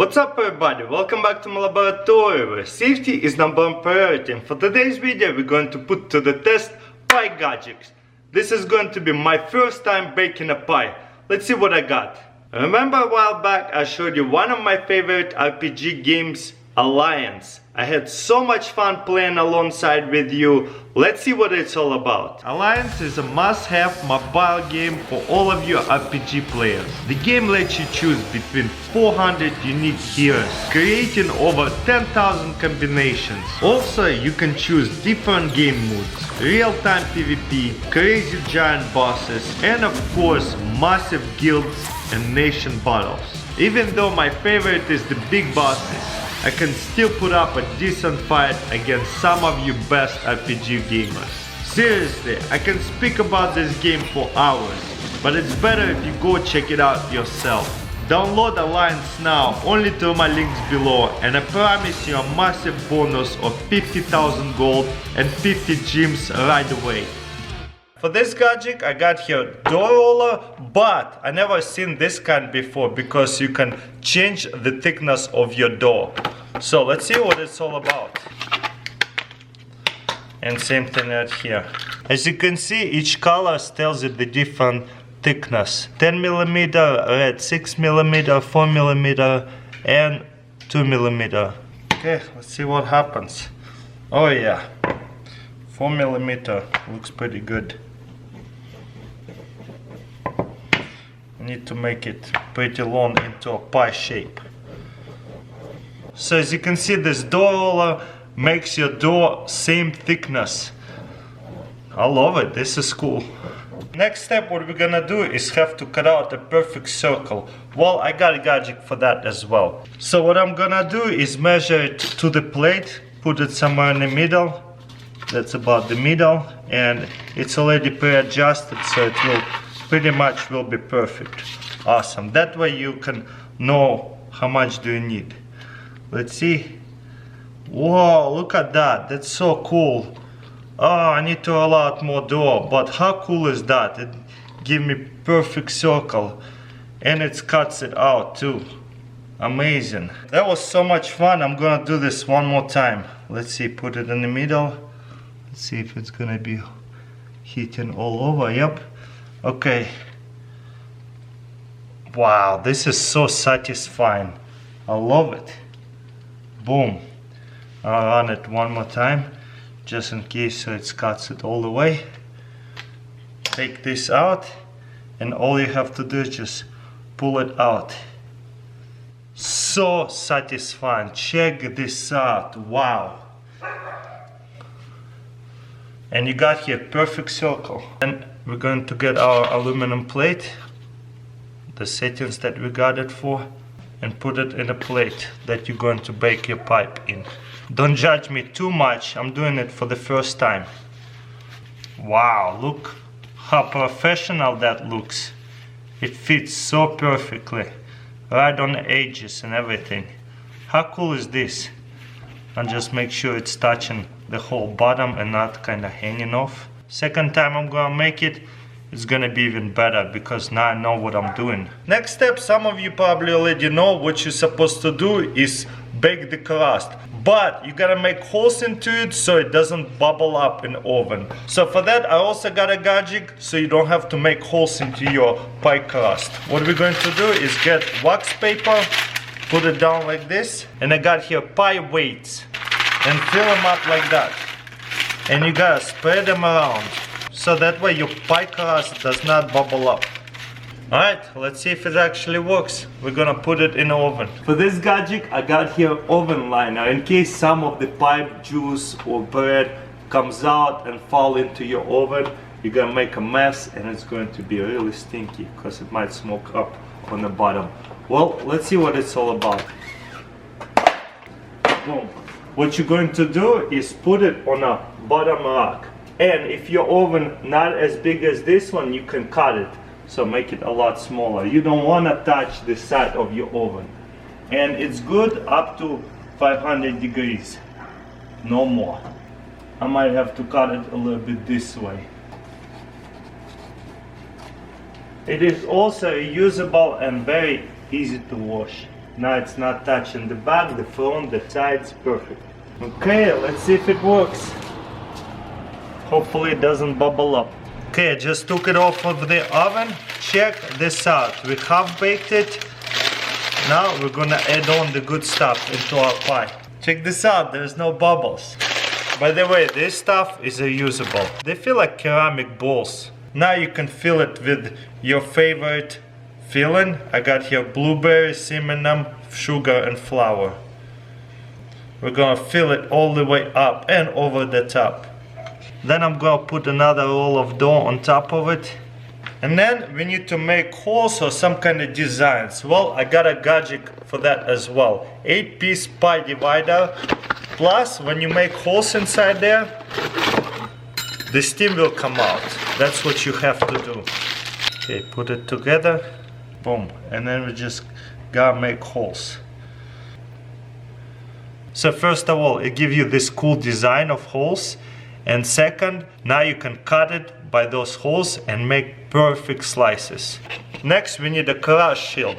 What's up everybody, welcome back to my laboratory where safety is number one priority, and for today's video we're going to put to the test pie Gajics. This is going to be my first time baking a pie. Let's see what I got. Remember a while back I showed you one of my favorite RPG games, Alliance. I had so much fun playing alongside with you. Let's see what it's all about. Alliance is a must-have mobile game for all of you RPG players. The game lets you choose between 400 unique heroes, creating over 10,000 combinations. Also, you can choose different game modes, real-time PvP, crazy giant bosses, and of course, massive guilds and nation battles. Even though my favorite is the big bosses, I can still put up a decent fight against some of you best RPG gamers. Seriously, I can speak about this game for hours, but it's better if you go check it out yourself. Download Alliance now, only through my links below, and I promise you a massive bonus of 50,000 gold and 50 gems right away. For this Gajic I got here door roller, but I never seen this kind before because you can change the thickness of your door. So let's see what it's all about. And same thing right here. As you can see, each color tells you the different thickness. 10mm, red 6mm, 4mm and 2mm. Okay, let's see what happens. Oh yeah, 4mm looks pretty good. Need to make it pretty long into a pie shape. So as you can see, this door roller makes your door same thickness. I love it, this is cool. Next step, what we're gonna do is have to cut out a perfect circle. Well, I got a Gajic for that as well. So what I'm gonna do is measure it to the plate, put it somewhere in the middle. That's about the middle, and it's already pre-adjusted, so it will pretty much will be perfect. Awesome. That way you can know how much do you need. Let's see. Whoa, look at that. That's so cool. Oh, I need to roll out more dough, but how cool is that? It gives me perfect circle and it cuts it out too. Amazing. That was so much fun. I'm gonna do this one more time. Let's see, put it in the middle. Let's see if it's gonna be hitting all over. Yep. Okay. Wow, this is so satisfying. I love it. Boom. I'll run it one more time, just in case so it cuts it all the way. Take this out, and all you have to do is just pull it out. So satisfying. Check this out. Wow. And you got here perfect circle. And we're going to get our aluminum plate, the settings that we got it for, and put it in a plate that you're going to bake your pipe in. Don't judge me too much, I'm doing it for the first time. Wow, look how professional that looks. It fits so perfectly, right on the edges and everything. How cool is this? And just make sure it's touching the whole bottom and not kind of hanging off. Second time I'm gonna make it, it's gonna be even better because now I know what I'm doing. Next step, some of you probably already know what you're supposed to do is bake the crust. But you gotta make holes into it so it doesn't bubble up in the oven. So for that I also got a Gajic so you don't have to make holes into your pie crust. What we're going to do is get wax paper, put it down like this, and I got here pie weights and fill them up like that. And you gotta spread them around so that way your pie crust does not bubble up. Alright, let's see if it actually works. We're gonna put it in the oven. For this Gajic I got here oven liner in case some of the pie juice or bread comes out and fall into your oven. You're gonna make a mess and it's going to be really stinky because it might smoke up on the bottom. Well, let's see what it's all about. Boom. What you're going to do is put it on a bottom rack, and if your oven not as big as this one, you can cut it, so make it a lot smaller. You don't want to touch the side of your oven, and it's good up to 500 degrees, no more. I might have to cut it a little bit this way. It is also reusable and very easy to wash. Now it's not touching the back, the front, the sides, perfect. Okay, let's see if it works. Hopefully it doesn't bubble up. Okay, I just took it off of the oven. Check this out. We half baked it. Now we're gonna add on the good stuff into our pie. Check this out, there's no bubbles. By the way, this stuff is reusable. They feel like ceramic balls. Now you can fill it with your favorite filling. I got here blueberry, cinnamon, sugar and flour. We're gonna fill it all the way up and over the top. Then I'm gonna put another roll of dough on top of it. And then we need to make holes or some kind of designs. Well, I got a Gajic for that as well. 8-piece pie divider. Plus, when you make holes inside there, the steam will come out. That's what you have to do. Okay, put it together. Boom. And then we just gotta make holes. So first of all, it gives you this cool design of holes. And second, now you can cut it by those holes and make perfect slices. Next, we need a crush shield.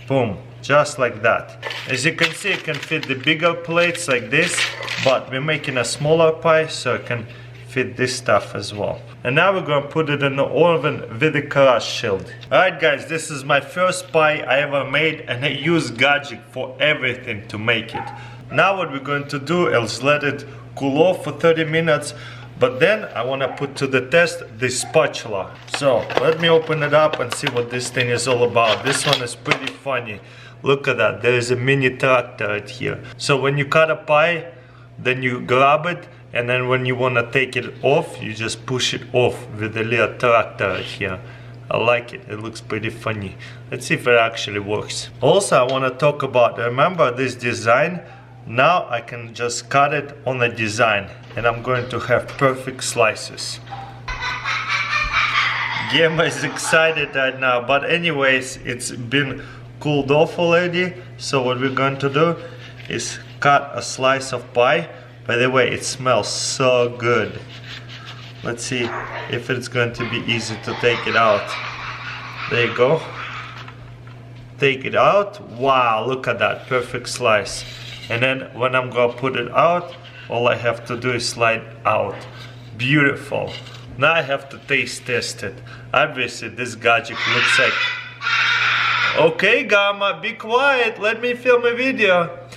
Boom, just like that. As you can see, it can fit the bigger plates like this, but we're making a smaller pie, so it can fit this stuff as well. And now we're gonna put it in the oven with the crush shield. Alright guys, this is my first pie I ever made, and I use Gajic for everything to make it. Now what we're going to do is let it cool off for 30 minutes. But then I want to put to the test the spatula. So let me open it up and see what this thing is all about. This one is pretty funny. Look at that, there is a mini tractor right here. So when you cut a pie, then you grab it, and then when you want to take it off, you just push it off with the little tractor right here. I like it, it looks pretty funny. Let's see if it actually works. Also I want to talk about, remember this design? Now I can just cut it on the design and I'm going to have perfect slices. Gemma is excited right now, but anyways, it's been cooled off already. So what we're going to do is cut a slice of pie. By the way, it smells so good. Let's see if it's going to be easy to take it out. There you go. Take it out. Wow, look at that, perfect slice. And then when I'm gonna put it out, all I have to do is slide out. Beautiful. Now I have to taste test it. Obviously this Gajic looks like... Okay Gamma, be quiet, let me film a video.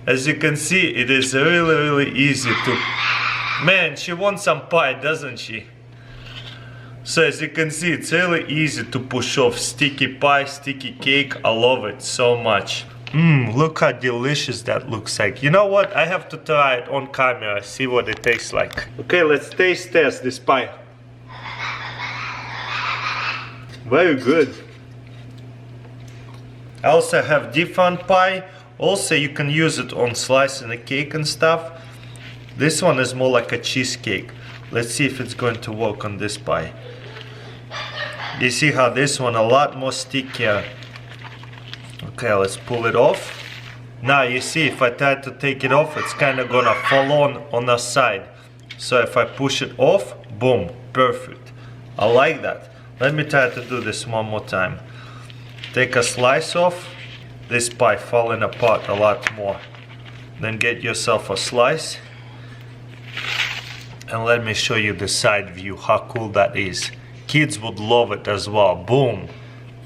As you can see, it is really easy to... Man, she wants some pie, doesn't she? So as you can see, it's really easy to push off sticky pie, sticky cake. I love it so much. Look how delicious that looks like. You know what? I have to try it on camera, see what it tastes like. Okay, let's taste test this pie. Very good. I also have different pie. Also, you can use it on slicing a cake and stuff. This one is more like a cheesecake. Let's see if it's going to work on this pie. You see how this one a lot more stickier. Okay, let's pull it off. Now you see, if I try to take it off, it's kind of gonna fall on the side. So if I push it off, boom, perfect. I like that. Let me try to do this one more time. Take a slice off. This pie falling apart a lot more. Then get yourself a slice. And let me show you the side view, how cool that is. Kids would love it as well. Boom.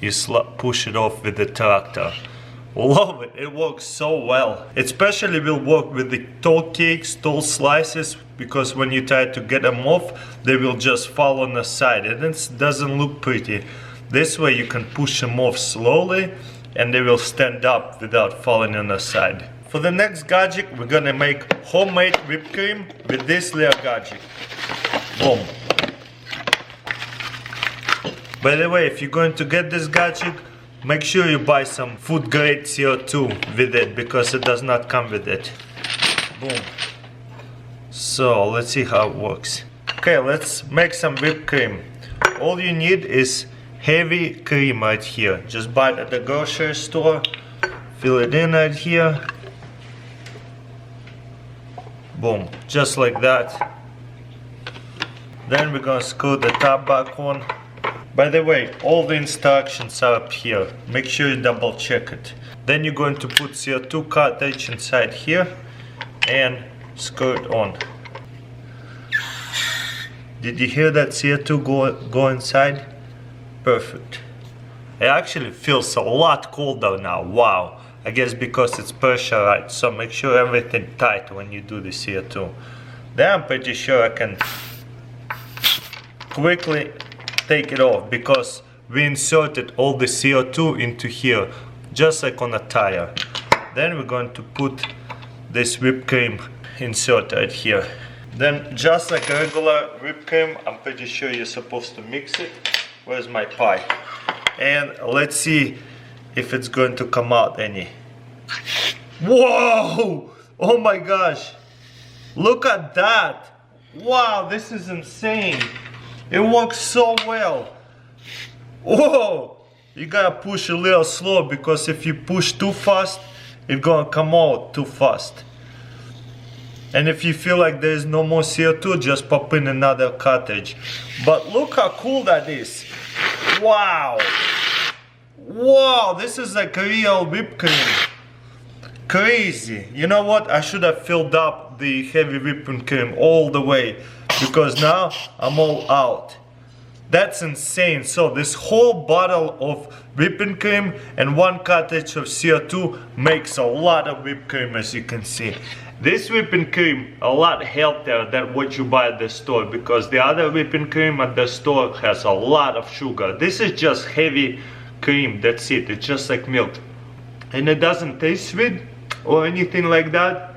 You push it off with the tractor. Love it, it works so well. It especially will work with the tall cakes, tall slices, because when you try to get them off, they will just fall on the side and it doesn't look pretty. This way you can push them off slowly and they will stand up without falling on the side. For the next Gajic, we're gonna make homemade whipped cream with this little Gajic. Boom. By the way, if you're going to get this Gajic, make sure you buy some food grade CO2 with it, because it does not come with it. Boom. So let's see how it works. Okay, let's make some whipped cream. All you need is heavy cream right here. Just buy it at the grocery store. Fill it in right here. Boom, just like that. Then we're gonna screw the top back on. By the way, all the instructions are up here. Make sure you double check it. Then you're going to put CO2 cartridge inside here and screw it on. Did you hear that CO2 go inside? Perfect. It actually feels a lot colder now. Wow. I guess because it's pressurized, so make sure everything tight when you do the CO2. Then I'm pretty sure I can quickly take it off because we inserted all the CO2 into here, just like on a tire. Then we're going to put this whipped cream insert right here. Then just like a regular whipped cream, I'm pretty sure you're supposed to mix it. Where's my pie? And let's see if it's going to come out any. Whoa! Oh my gosh! Look at that! Wow, this is insane! It works so well! Whoa! You gotta push a little slow because if you push too fast, it's gonna come out too fast. And if you feel like there is no more CO2, just pop in another cartridge. But look how cool that is! Wow! Wow, this is like real whipped cream. Crazy. You know what? I should have filled up the heavy whipping cream all the way because now I'm all out. That's insane. So this whole bottle of whipping cream and 1 cartridge of CO2 makes a lot of whipped cream, as you can see. This whipping cream a lot healthier than what you buy at the store because the other whipping cream at the store has a lot of sugar. This is just heavy cream, that's it. It's just like milk. And it doesn't taste sweet or anything like that.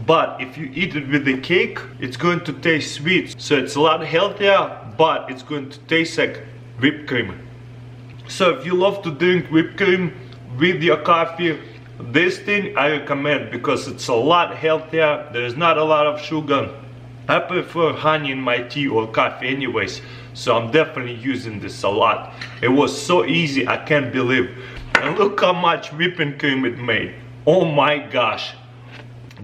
But if you eat it with the cake, it's going to taste sweet. So it's a lot healthier, but it's going to taste like whipped cream. So if you love to drink whipped cream with your coffee, this thing I recommend because it's a lot healthier. There's not a lot of sugar. I prefer honey in my tea or coffee anyways, so I'm definitely using this a lot. It was so easy, I can't believe. And look how much whipping cream it made. Oh my gosh.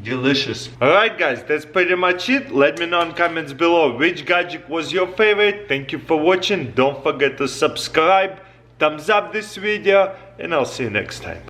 Delicious. Alright guys, that's pretty much it. Let me know in comments below which Gajic was your favorite. Thank you for watching. Don't forget to subscribe, thumbs up this video, and I'll see you next time.